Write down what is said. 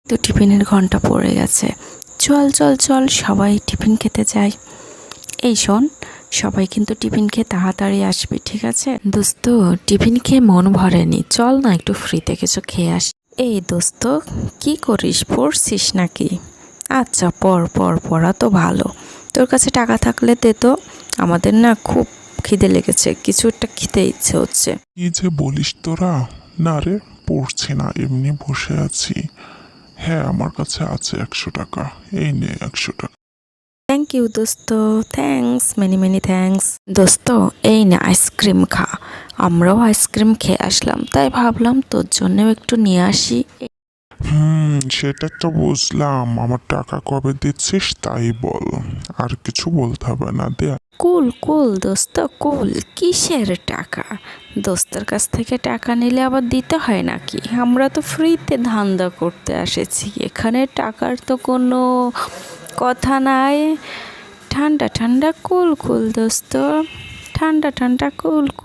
তো টিফিনের ঘন্টা পড়ে গেছে। চল চল চল সবাই টিফিন খেতে যাই। এই শোন, সবাই কিন্তু টিফিন খেয়ে তাড়াতাড়ি আসবি, ঠিক আছে? দোস্ত, টিফিন খেয়ে মন ভরেনি, চল না একটু ফ্রিতে কিছু খেয়ে আসি। এই দোস্ত, কি করিস, পড়ছিস নাকি? আচ্ছা পড় পড়, পড়া তো ভালো। তোর কাছে টাকা থাকলে দে তো, আমাদের না খুব খিদে লেগেছে, কিছু একটা খেতে ইচ্ছে হচ্ছে। কি যে বলিস তোরা! না রে, পড়ছি না, এমনি বসে আছি। হ্যাঁ, আমার কাছে আছে 100 টাকা। এই নে 100 টাকা। থ্যাংক ইউ দোস্ত, থ্যাঙ্কস, মেনি মেনি থ্যাঙ্কস। দোস্ত, এই না আইসক্রিম খা। আমরাও আইসক্রিম খেয়ে আসলাম, তাই ভাবলাম তোর জন্যও একটু নিয়ে আসি। সেটা তো বুঝলাম। আমার টাকা কবে দিচ্ছিস তাই বল, আর কিছু বলতে হবে না, দে। কুল কুল দোস্ত কুল, কিসের টাকা? দোস্তের কাছ থেকে টাকা নিলে আবার দিতে হয় নাকি? আমরা তো ফ্রিতে ধান্দা করতে এসেছি, এখানে টাকার তো কোনো কথা নাই। ঠান্ডা ঠান্ডা কুল কুল দোস্ত, ঠান্ডা ঠান্ডা কুল কুল।